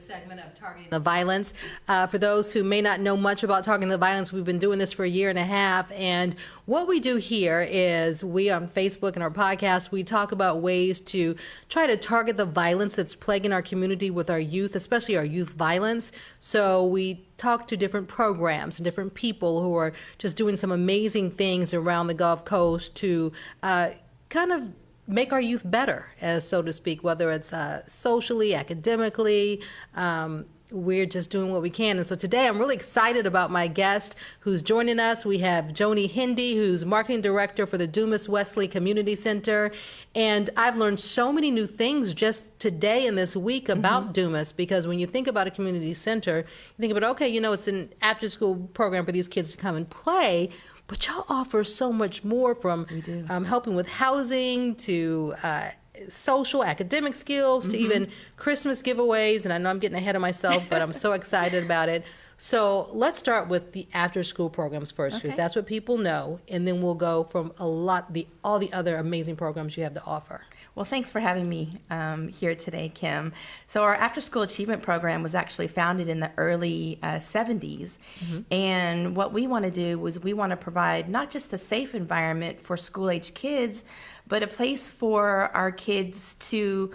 this segment of Targeting the Violence. For those who may not know much about Targeting the Violence, we've been doing this for a year and a half. And what we do here is we on Facebook and our podcast, we talk about ways to try to target the violence that's plaguing our community with our youth, especially our youth violence. So we talk to different programs and different people who are just doing some amazing things around the Gulf Coast to kind of make our youth better, as so to speak, whether it's socially, academically. We're just doing what we can. And so today I'm really excited about my guest who's joining us. We have Joni Hendee, who's marketing director for the Dumas Wesley Community Center. And I've learned so many new things just today and this week about Dumas, because when you think about a community center, you think about, okay, you know, it's an after-school program for these kids to come and play, but y'all offer so much more, from helping with housing to social, academic skills, to even Christmas giveaways. And I know I'm getting ahead of myself, but I'm so excited about it. So let's start with the after-school programs first, because that's what people know, and then we'll go from all the other amazing programs you have to offer. Well, thanks for having me here today, Kym. So our after-school achievement program was actually founded in the early 70s. And what we want to do is we want to provide not just a safe environment for school-age kids, but a place for our kids to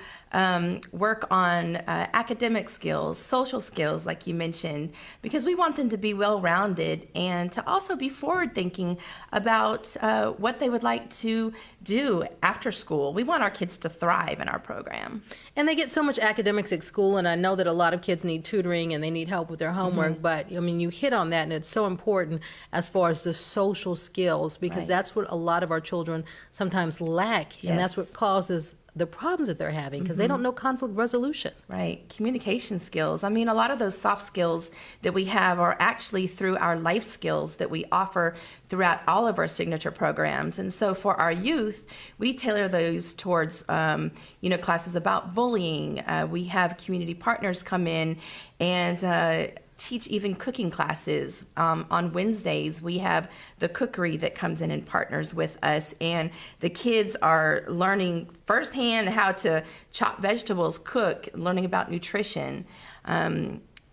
work on academic skills, social skills, like you mentioned, because we want them to be well-rounded and to also be forward-thinking about what they would like to do after school. We want our kids to thrive in our program. And they get so much academics at school, and I know that a lot of kids need tutoring and they need help with their homework, but I mean, you hit on that, and it's so important as far as the social skills, because that's what a lot of our children sometimes lack, and that's what causes the problems that they're having, because they don't know conflict resolution. Right. Communication skills. I mean, a lot of those soft skills that we have are actually through our life skills that we offer throughout all of our signature programs. And so for our youth, we tailor those towards, classes about bullying. We have community partners come in and teach even cooking classes. On Wednesdays, we have the cookery that comes in and partners with us, and the kids are learning firsthand how to chop vegetables, cook, learning about nutrition.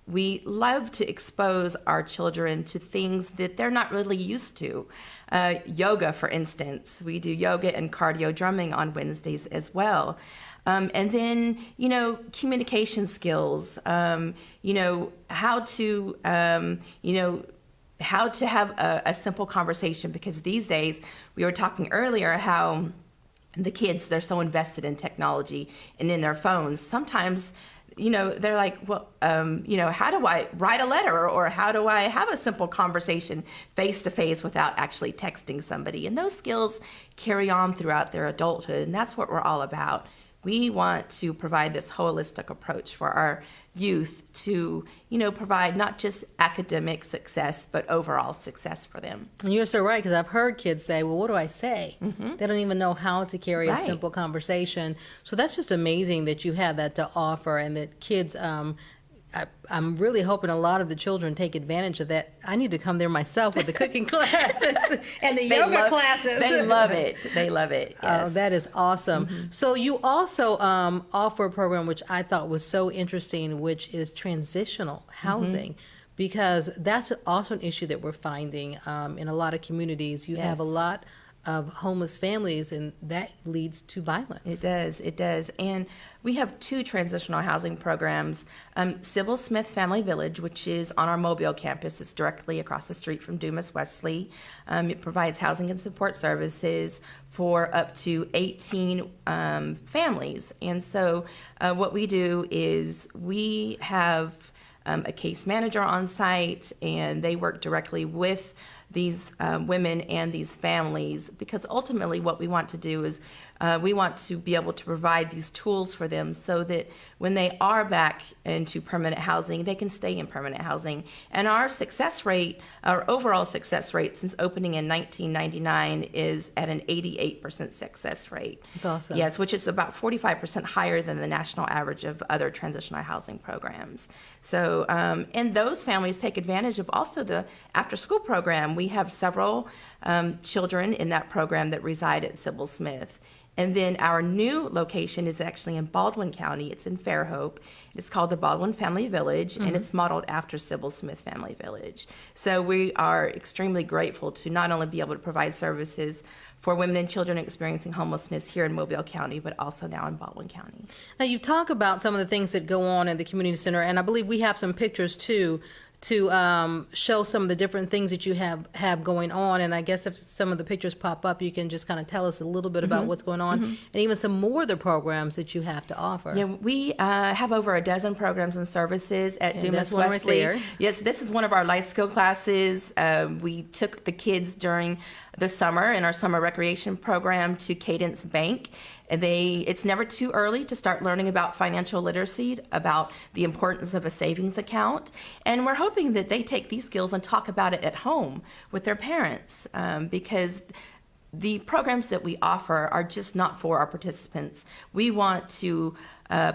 We love to expose our children to things that they're not really used to. Yoga, for instance. We do yoga and cardio drumming on Wednesdays as well. And then, communication skills, how to have a simple conversation, because these days, we were talking earlier how the kids, they're so invested in technology and in their phones. Sometimes, they're like, well, how do I write a letter, or how do I have a simple conversation face to face without actually texting somebody? And those skills carry on throughout their adulthood, and that's what we're all about. We want to provide this holistic approach for our youth to, provide not just academic success, but overall success for them. And you're so right, because I've heard kids say, well, what do I say? They don't even know how to carry a simple conversation. So that's just amazing that you have that to offer, and that kids, I'm really hoping a lot of the children take advantage of that. I need to come there myself with the cooking classes and the yoga classes. They love it. They love it. Yes. Oh, that is awesome. So you also offer a program which I thought was so interesting, which is transitional housing, because that's also an issue that we're finding in a lot of communities. You have a lot of homeless families, and that leads to violence. It does. And we have two transitional housing programs. Sybil Smith Family Village, which is on our Mobile campus. It's directly across the street from Dumas Wesley. It provides housing and support services for up to 18 families. And so what we do is we have a case manager on site, and they work directly with these women and these families, because ultimately what we want to do is we want to be able to provide these tools for them so that when they are back into permanent housing, they can stay in permanent housing. And our success rate, our overall success rate since opening in 1999 is at an 88% success rate. That's awesome. Yes, which is about 45% higher than the national average of other transitional housing programs. So, and those families take advantage of also the after-school program. We have several children in that program that reside at Sybil Smith. And then our new location is actually in Baldwin County. It's in Fairhope. It's called the Baldwin Family Village, and it's modeled after Sybil Smith Family Village. So we are extremely grateful to not only be able to provide services for women and children experiencing homelessness here in Mobile County, but also now in Baldwin County. Now, you talk about some of the things that go on at the community center, and I believe we have some pictures too to show some of the different things that you have going on. And I guess if some of the pictures pop up, you can just kind of tell us a little bit about what's going on, and even some more of the programs that you have to offer. Yeah, we have over a dozen programs and services at And Dumas that's one right Wesley. there. Yes, this is one of our life skill classes. We took the kids during the summer in our summer recreation program to Cadence Bank. And it's never too early to start learning about financial literacy, about the importance of a savings account. And we're hoping that they take these skills and talk about it at home with their parents, because the programs that we offer are just not for our participants. We want to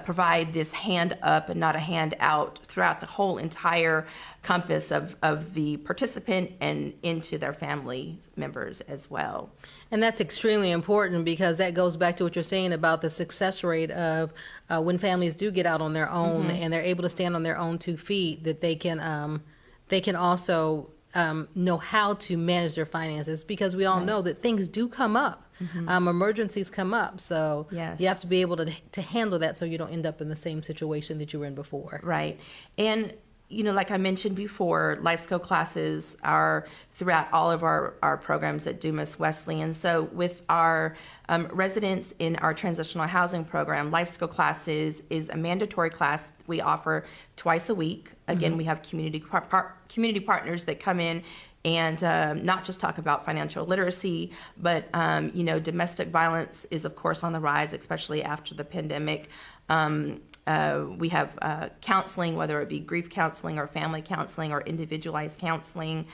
provide this hand up and not a hand out throughout the whole entire compass of the participant and into their family members as well. And that's extremely important, because that goes back to what you're saying about the success rate of when families do get out on their own and they're able to stand on their own 2 feet, that they can also know how to manage their finances, because we all know that things do come up. Emergencies come up, so Yes. you have to be able to handle that so you don't end up in the same situation that you were in before. Right. And, like I mentioned before, life skill classes are throughout all of our programs at Dumas Wesley. And so with our residents in our transitional housing program, life skill classes is a mandatory class we offer twice a week. Again, we have community partners that come in and not just talk about financial literacy, but, domestic violence is, of course, on the rise, especially after the pandemic. We have counseling, whether it be grief counseling or family counseling or individualized counseling.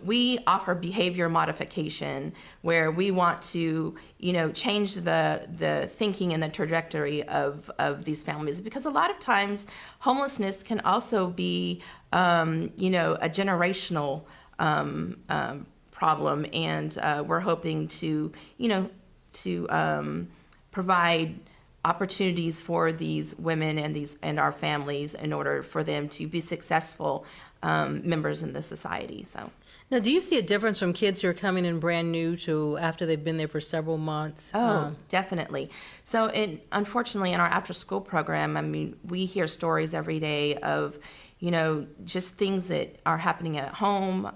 We offer behavior modification, where we want to, change the thinking and the trajectory of these families, because a lot of times homelessness can also be, a generational problem, and we're hoping to provide opportunities for these women and our families in order for them to be successful members in the society. So Now, do you see a difference from kids who are coming in brand new to after they've been there for several months? Definitely. So unfortunately in our after school program, we hear stories every day of just things that are happening at home,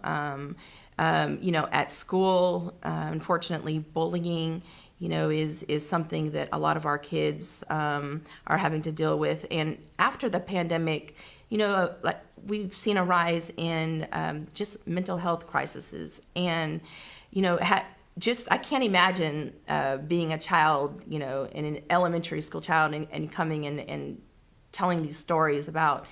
at school. Unfortunately, bullying, is something that a lot of our kids are having to deal with. And after the pandemic, like we've seen a rise in just mental health crises. And, I can't imagine being a child, in an elementary school child and coming in and telling these stories about,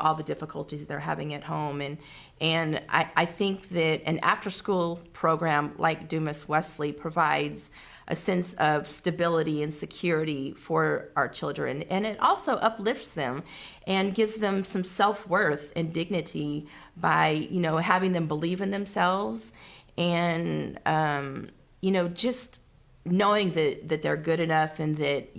all the difficulties they're having at home. And I think that an after-school program like Dumas Wesley provides a sense of stability and security for our children. And it also uplifts them and gives them some self-worth and dignity by, having them believe in themselves and, just knowing that they're good enough and that,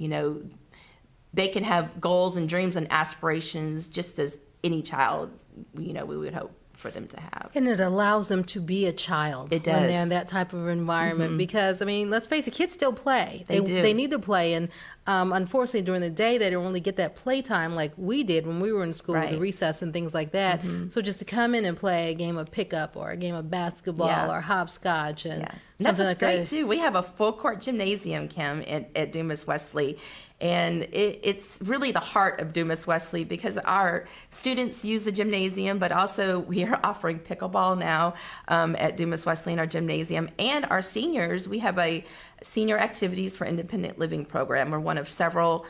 they can have goals and dreams and aspirations just as any child, we would hope for them to have. And it allows them to be a child It does. when they're in that type of environment, because, let's face it, kids still play. They do. They need to play. And unfortunately, during the day, they don't really get that playtime like we did when we were in school, Right. the recess and things like that. So just to come in and play a game of pickup or a game of basketball Yeah. or hopscotch and That's something what's like great that. too. We have a full court gymnasium, Kym, at Dumas Wesley. And it's really the heart of Dumas Wesley because our students use the gymnasium, but also we are offering pickleball now at Dumas Wesley in our gymnasium. And our seniors, we have a Senior Activities for Independent Living program. We're one of several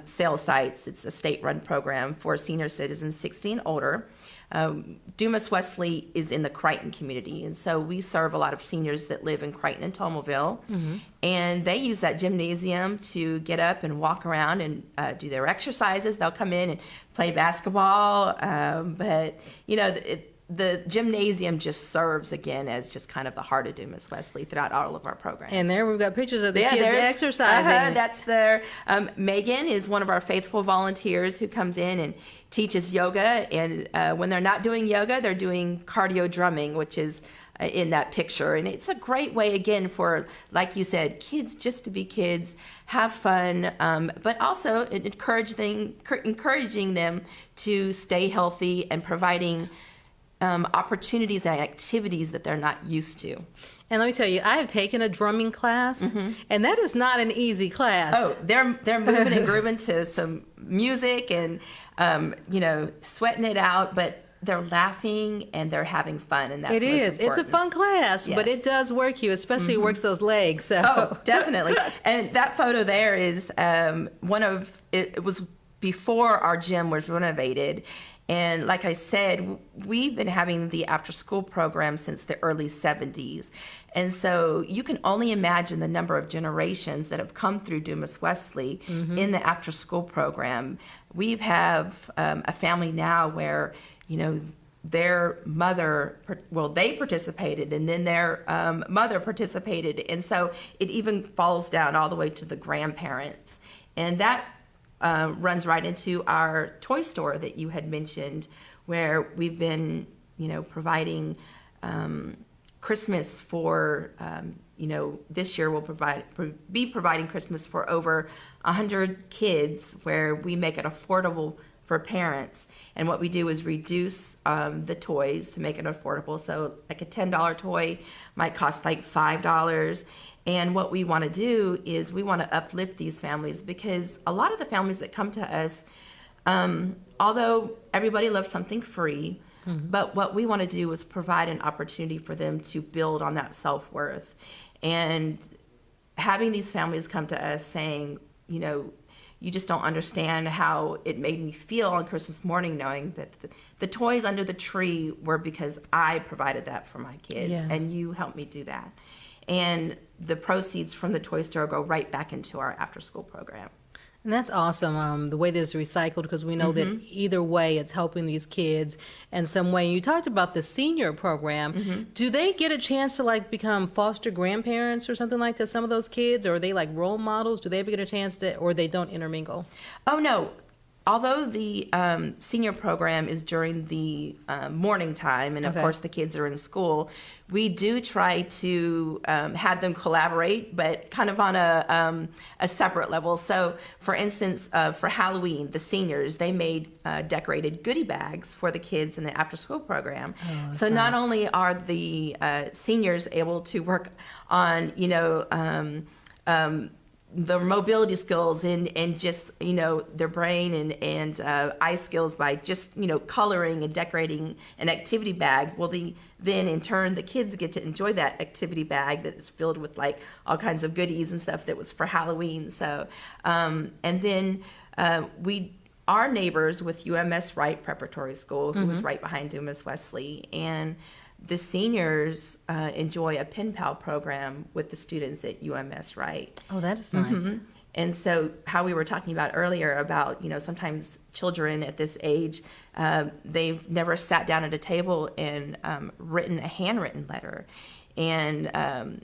sales sites. It's a state-run program for senior citizens 60 and older. Dumas Wesley is in the Crichton community, and so we serve a lot of seniors that live in Crichton and Tomaville, and they use that gymnasium to get up and walk around and do their exercises. They'll come in and play basketball, but the gymnasium just serves again as just kind of the heart of Dumas Wesley throughout all of our programs. And there we've got pictures of the kids there's- exercising. That's their Megan is one of our faithful volunteers who comes in and teaches yoga. And when they're not doing yoga, they're doing cardio drumming, which is in that picture. And it's a great way, again, for, like you said, kids just to be kids, have fun, but also encouraging them to stay healthy and providing opportunities and activities that they're not used to. And let me tell you, I have taken a drumming class, and that is not an easy class. Oh, they're moving and grooving to some music and sweating it out, but they're laughing and they're having fun, and that's it is. Important. It's a fun class, but Yes. it does work you, especially it works those legs. So. Oh, definitely. And that photo there is it was before our gym was renovated. And like I said, we've been having the after-school program since the early 70s. And so you can only imagine the number of generations that have come through Dumas Wesley in the after-school program. We have a family now where, their mother, they participated, and then their mother participated. And so it even falls down all the way to the grandparents. And that runs right into our toy store that you had mentioned, where we've been, providing Christmas for, this year we'll be providing Christmas for over 100 kids, where we make it affordable for parents. And what we do is reduce the toys to make it affordable. So like a $10 toy might cost like $5. And what we want to do is we want to uplift these families, because a lot of the families that come to us, although everybody loves something free, but what we want to do is provide an opportunity for them to build on that self-worth. And having these families come to us saying, you just don't understand how it made me feel on Christmas morning, knowing that the toys under the tree were because I provided that for my kids, and you helped me do that. And the proceeds from the toy store go right back into our after-school program. And that's awesome, the way this is recycled, because we know that either way it's helping these kids in some way. You talked about the senior program. Do they get a chance to become foster grandparents or something like that, some of those kids? Or are they like role models? Do they ever get a chance to, or they don't intermingle? Oh, no. Although the senior program is during the morning time, and of course the kids are in school, we do try to have them collaborate, but kind of on a separate level. So, for instance, for Halloween, the seniors, they made decorated goodie bags for the kids in the after-school program. Oh, so not only are the seniors able to work on, the mobility skills and just, their brain and eye skills by just, coloring and decorating an activity bag. Well, then in turn, the kids get to enjoy that activity bag that is filled with all kinds of goodies and stuff that was for Halloween. So, and then we are neighbors with UMS Wright Preparatory School, who was right behind Dumas Wesley. And the seniors enjoy a pen pal program with the students at UMS Wright. Oh, that is nice. And so how we were talking about earlier about, sometimes children at this age, they've never sat down at a table and written a handwritten letter. And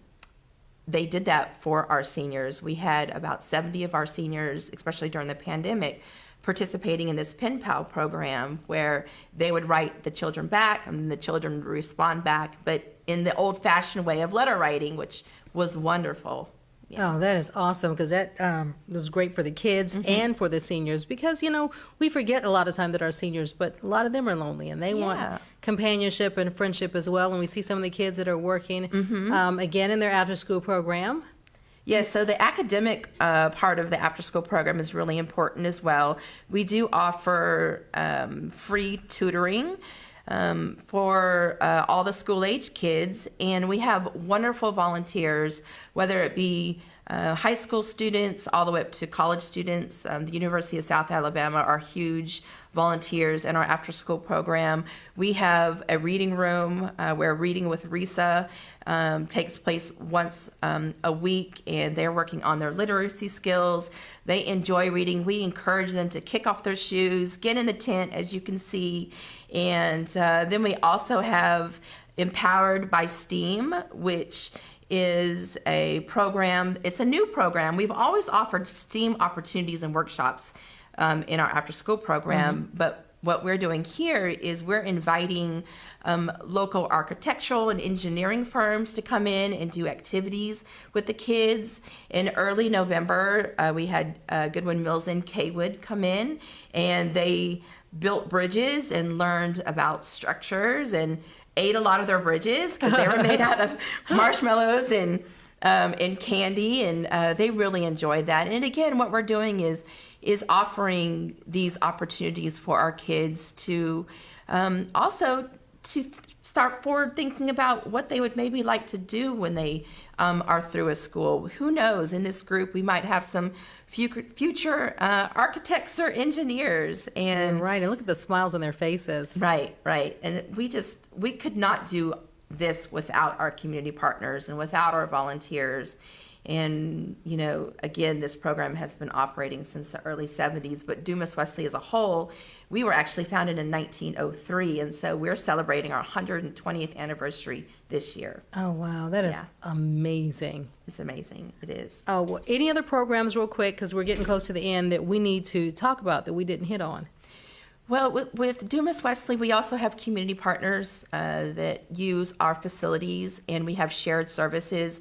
they did that for our seniors. We had about 70 of our seniors, especially during the pandemic, participating in this pen pal program, where they would write the children back and the children would respond back, but in the old-fashioned way of letter writing, which was wonderful. Oh, that is awesome, because that was great for the kids and for the seniors, because, we forget a lot of time that our seniors, but a lot of them are lonely and they want companionship and friendship as well. And we see some of the kids that are working, again, in their after-school program. Yes, so the academic part of the after-school program is really important as well. We do offer free tutoring for all the school-age kids, and we have wonderful volunteers, whether it be high school students all the way up to college students. The University of South Alabama are huge volunteers in our after-school program. We have a reading room where Reading with Risa takes place once a week, and they're working on their literacy skills. They enjoy reading. We encourage them to kick off their shoes, get in the tent, as you can see. And then we also have Empowered by STEAM, which is a program. It's a new program. We've always offered STEAM opportunities and workshops in our after-school program, but what we're doing here is we're inviting local architectural and engineering firms to come in and do activities with the kids. In early November, we had Goodwin Mills and Kaywood come in, and they built bridges and learned about structures and ate a lot of their bridges because they were made out of marshmallows and candy, and they really enjoyed that. And again, what we're doing is offering these opportunities for our kids to also to start forward thinking about what they would maybe like to do when they are through a school. Who knows? In this group, we might have some future architects or engineers. And right, and look at the smiles on their faces. Right. And we could not do this without our community partners and without our volunteers. And, you know, again, this program has been operating since the early 70s, but Dumas Wesley as a whole, we were actually founded in 1903, and so we're celebrating our 120th anniversary this year. Oh, wow, that is amazing. It's amazing. It is. Oh, well, any other programs real quick, because we're getting close to the end, that we need to talk about that we didn't hit on? Well, with Dumas Wesley, we also have community partners that use our facilities, and we have shared services.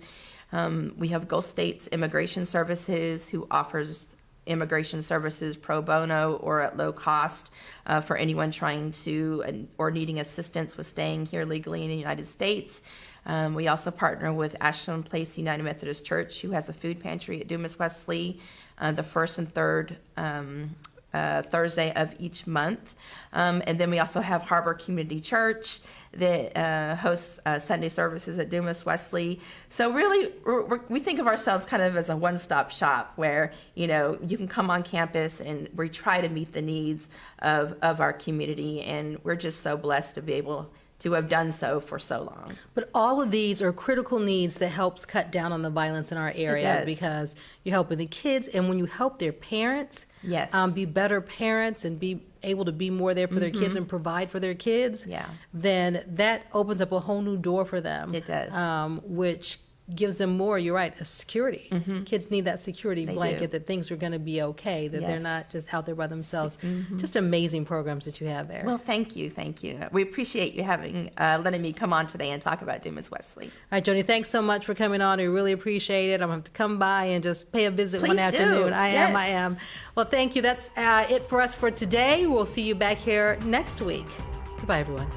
We have Gulf States Immigration Services, who offers immigration services pro bono or at low cost for anyone trying to or needing assistance with staying here legally in the United States. We also partner with Ashland Place United Methodist Church, who has a food pantry at Dumas Wesley the first and third Thursday of each month. And then we also have Harbor Community Church that hosts Sunday services at Dumas Wesley. So really, we think of ourselves kind of as a one-stop shop where, you know, you can come on campus and we try to meet the needs of our community. And we're just so blessed to be able to have done so for so long. But all of these are critical needs that helps cut down on the violence in our area, because you're helping the kids, and when you help their parents be better parents and be able to be more there for their kids and provide for their kids, then that opens up a whole new door for them. It does. Which gives them more, you're right, of security. Kids need that security blanket that things are going to be okay, that they're not just out there by themselves. Just amazing programs that you have there. Well, thank you. We appreciate you having letting me come on today and talk about Dumas Wesley. All right, Joni, thanks so much for coming on. We really appreciate it. I'm going to have to come by and just pay a visit one afternoon. I am. Well, thank you. That's it for us for today. We'll see you back here next week. Goodbye, everyone.